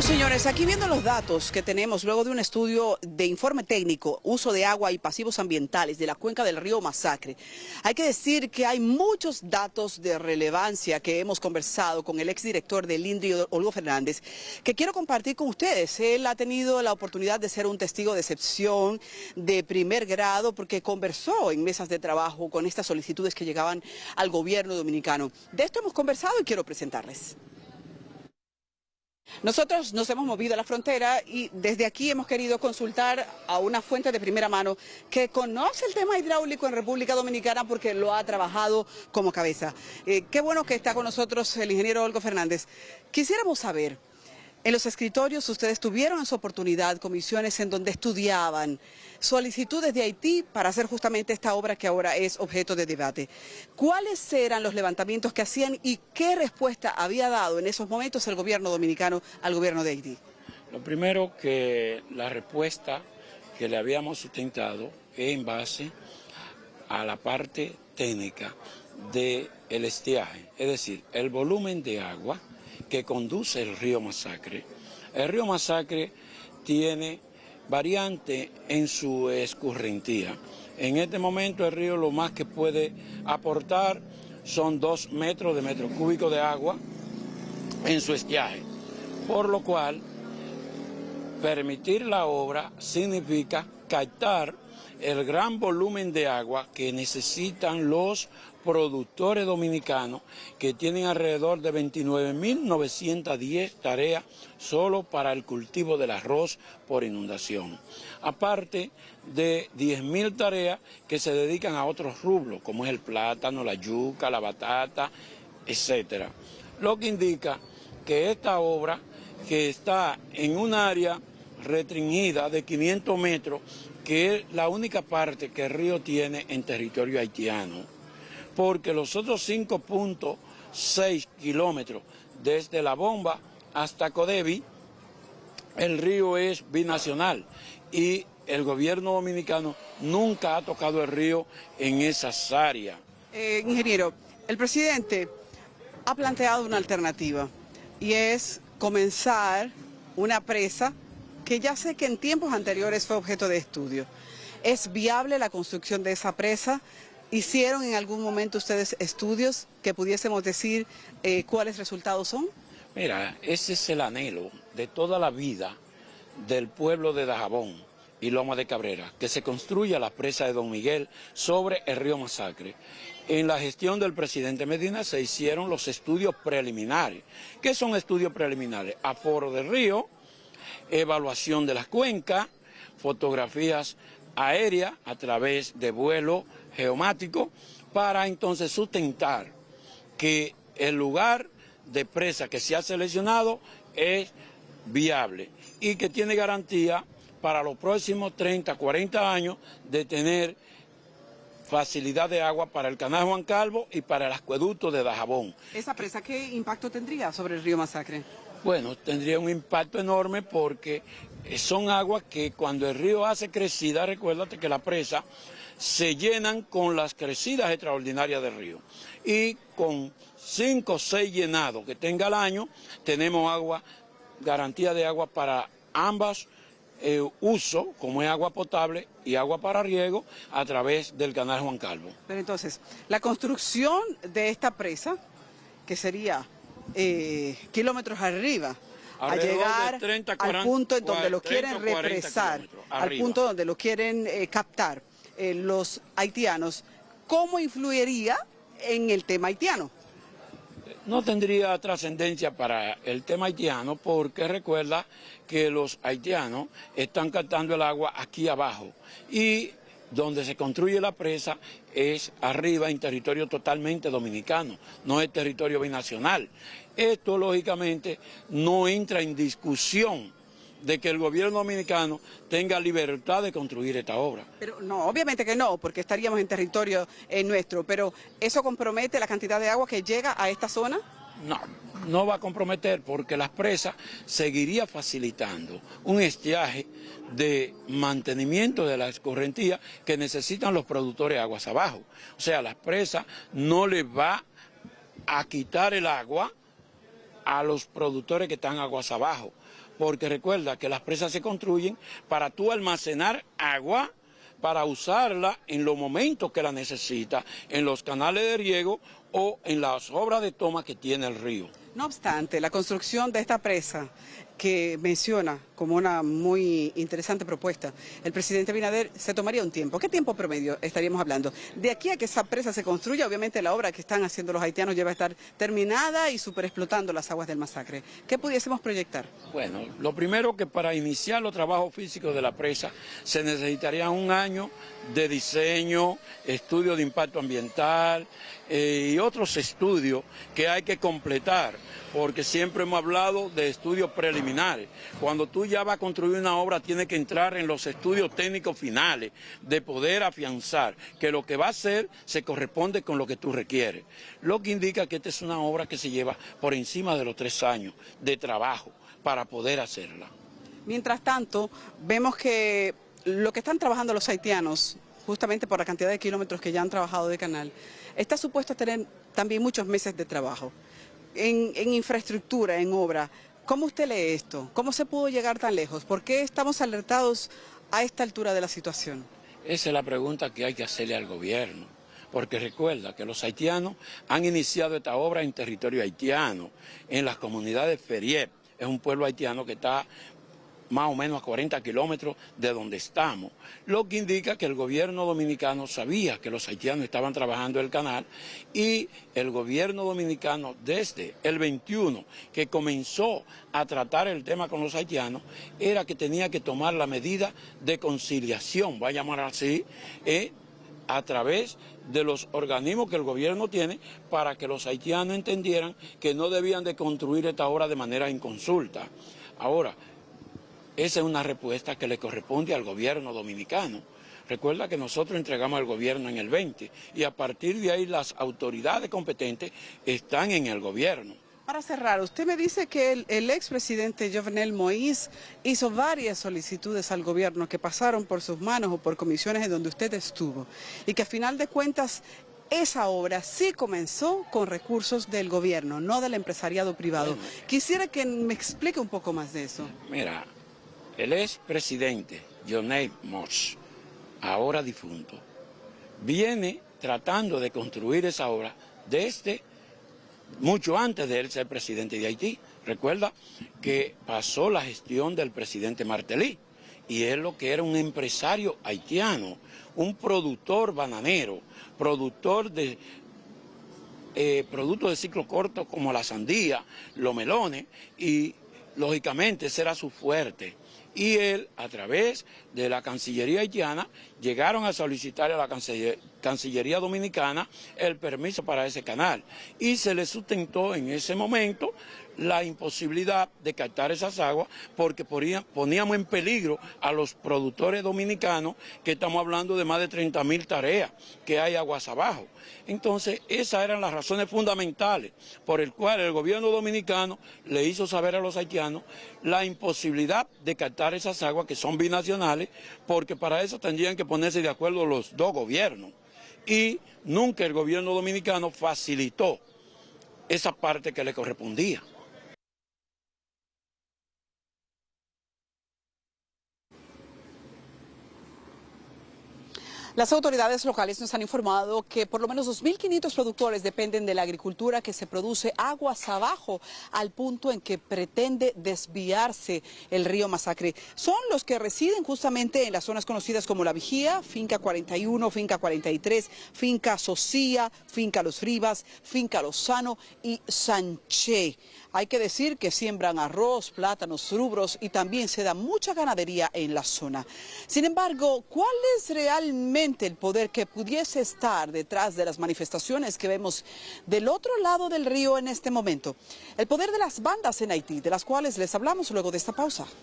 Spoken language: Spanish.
Señores, aquí viendo los datos que tenemos luego de un estudio de informe técnico, uso de agua y pasivos ambientales de la cuenca del río Masacre, hay que decir que hay muchos datos de relevancia que hemos conversado con el exdirector del INDRI, Olgo Fernández, que quiero compartir con ustedes. Él ha tenido la oportunidad de ser un testigo de excepción de primer grado porque conversó en mesas de trabajo con estas solicitudes que llegaban al gobierno dominicano. De esto hemos conversado y quiero presentarles. Nosotros nos hemos movido a la frontera y desde aquí hemos querido consultar a una fuente de primera mano que conoce el tema hidráulico en República Dominicana porque lo ha trabajado como cabeza. Qué bueno que está con nosotros el ingeniero Olgo Fernández. Quisiéramos saber, en los escritorios ustedes tuvieron en su oportunidad comisiones en donde estudiaban solicitudes de Haití para hacer justamente esta obra que ahora es objeto de debate. ¿Cuáles eran los levantamientos que hacían y qué respuesta había dado en esos momentos el gobierno dominicano al gobierno de Haití? Lo primero, que la respuesta que le habíamos sustentado es en base a la parte técnica del estiaje, es decir, el volumen de agua que conduce el río Masacre. El río Masacre tiene variante en su escurrentía. En este momento el río lo más que puede aportar son 2 metros de metro cúbico de agua en su estiaje, por lo cual permitir la obra significa captar el gran volumen de agua que necesitan los productores dominicanos, que tienen alrededor de 29.910 tareas solo para el cultivo del arroz por inundación. Aparte de 10.000 tareas que se dedican a otros rubros, como es el plátano, la yuca, la batata, etc. Lo que indica que esta obra, que está en un área restringida de 500 metros, que es la única parte que el río tiene en territorio haitiano, porque los otros 5.6 kilómetros desde La Bomba hasta Codevi, el río es binacional y el gobierno dominicano nunca ha tocado el río en esas áreas. Ingeniero, el presidente ha planteado una alternativa y es comenzar una presa que ya sé que en tiempos anteriores fue objeto de estudio. ¿Es viable la construcción de esa presa? ¿Hicieron en algún momento ustedes estudios que pudiésemos decir cuáles resultados son? Mira, ese es el anhelo de toda la vida del pueblo de Dajabón y Loma de Cabrera, que se construya la presa de Don Miguel sobre el río Masacre. En la gestión del presidente Medina se hicieron los estudios preliminares. ¿Qué son estudios preliminares? Aforo del río, evaluación de las cuencas, fotografías aéreas a través de vuelo geomático, para entonces sustentar que el lugar de presa que se ha seleccionado es viable y que tiene garantía para los próximos 30, 40 años de tener facilidad de agua para el canal Juan Calvo y para el acueducto de Dajabón. ¿Esa presa qué impacto tendría sobre el río Masacre? Bueno, tendría un impacto enorme porque son aguas que cuando el río hace crecida, recuérdate que la presa se llenan con las crecidas extraordinarias del río. Y con 5 o 6 llenados que tenga al año, tenemos agua, garantía de agua para ambas usos, como es agua potable y agua para riego, a través del canal Juan Calvo. Pero entonces, la construcción de esta presa, que sería kilómetros arriba, a llegar 30, 40, al punto en donde lo quieren represar, al punto donde lo quieren captar los haitianos, ¿cómo influiría en el tema haitiano? No tendría trascendencia para el tema haitiano porque recuerda que los haitianos están captando el agua aquí abajo y donde se construye la presa es arriba en territorio totalmente dominicano, no es territorio binacional. Esto lógicamente no entra en discusión de que el gobierno dominicano tenga libertad de construir esta obra. Pero no, obviamente que no, porque estaríamos en territorio nuestro, pero ¿eso compromete la cantidad de agua que llega a esta zona? No, no va a comprometer porque las presas seguiría facilitando un estiaje de mantenimiento de la escorrentía que necesitan los productores de aguas abajo. O sea, las presas no les va a quitar el agua a los productores que están aguas abajo, porque recuerda que las presas se construyen para tú almacenar agua, para usarla en los momentos que la necesita, en los canales de riego o en las obras de toma que tiene el río. No obstante, la construcción de esta presa que menciona como una muy interesante propuesta, el presidente Abinader, se tomaría un tiempo. ¿Qué tiempo promedio estaríamos hablando? De aquí a que esa presa se construya, obviamente la obra que están haciendo los haitianos ya va a estar terminada y superexplotando las aguas del Masacre. ¿Qué pudiésemos proyectar? Bueno, lo primero que para iniciar los trabajos físicos de la presa se necesitaría un año de diseño, estudio de impacto ambiental y otros estudios que hay que completar, porque siempre hemos hablado de estudios preliminares. Cuando tú ya vas a construir una obra, tienes que entrar en los estudios técnicos finales, de poder afianzar que lo que va a hacer se corresponde con lo que tú requieres. Lo que indica que esta es una obra que se lleva por encima de los 3 años de trabajo para poder hacerla. Mientras tanto, vemos que lo que están trabajando los haitianos, justamente por la cantidad de kilómetros que ya han trabajado de canal, está supuesto a tener también muchos meses de trabajo. En infraestructura, en obra, ¿cómo usted lee esto? ¿Cómo se pudo llegar tan lejos? ¿Por qué estamos alertados a esta altura de la situación? Esa es la pregunta que hay que hacerle al gobierno, porque recuerda que los haitianos han iniciado esta obra en territorio haitiano, en las comunidades Feriep, es un pueblo haitiano que está más o menos a 40 kilómetros de donde estamos, lo que indica que el gobierno dominicano sabía que los haitianos estaban trabajando el canal y el gobierno dominicano desde el 21 que comenzó a tratar el tema con los haitianos era que tenía que tomar la medida de conciliación, va a llamar así, a través de los organismos que el gobierno tiene para que los haitianos entendieran que no debían de construir esta obra de manera inconsulta. Ahora, esa es una respuesta que le corresponde al gobierno dominicano. Recuerda que nosotros entregamos al gobierno en el 20 y a partir de ahí las autoridades competentes están en el gobierno. Para cerrar, usted me dice que el expresidente Jovenel Moïse hizo varias solicitudes al gobierno que pasaron por sus manos o por comisiones en donde usted estuvo y que a final de cuentas esa obra sí comenzó con recursos del gobierno, no del empresariado privado. Quisiera que me explique un poco más de eso. Mira, el expresidente Jovenel Moïse, ahora difunto, viene tratando de construir esa obra desde mucho antes de él ser presidente de Haití. Recuerda que pasó la gestión del presidente Martelly y él lo que era un empresario haitiano, un productor bananero, productor de productos de ciclo corto como la sandía, los melones y lógicamente ese era su fuerte. Y él, a través de la Cancillería haitiana, llegaron a solicitar a la Cancillería dominicana el permiso para ese canal. Y se le sustentó en ese momento la imposibilidad de captar esas aguas porque poníamos en peligro a los productores dominicanos, que estamos hablando de más de 30.000 tareas que hay aguas abajo. Entonces, esas eran las razones fundamentales por el cual el gobierno dominicano le hizo saber a los haitianos la imposibilidad de captar esas aguas que son binacionales, porque para eso tendrían que ponerse de acuerdo los dos gobiernos. Y nunca el gobierno dominicano facilitó esa parte que le correspondía. Las autoridades locales nos han informado que por lo menos 2.500 productores dependen de la agricultura que se produce aguas abajo, al punto en que pretende desviarse el río Masacre. Son los que residen justamente en las zonas conocidas como La Vigía, Finca 41, Finca 43, Finca Socía, Finca Los Rivas, Finca Lozano y Sanché. Hay que decir que siembran arroz, plátanos, rubros y también se da mucha ganadería en la zona. Sin embargo, ¿cuál es realmente el poder que pudiese estar detrás de las manifestaciones que vemos del otro lado del río en este momento? El poder de las bandas en Haití, de las cuales les hablamos luego de esta pausa.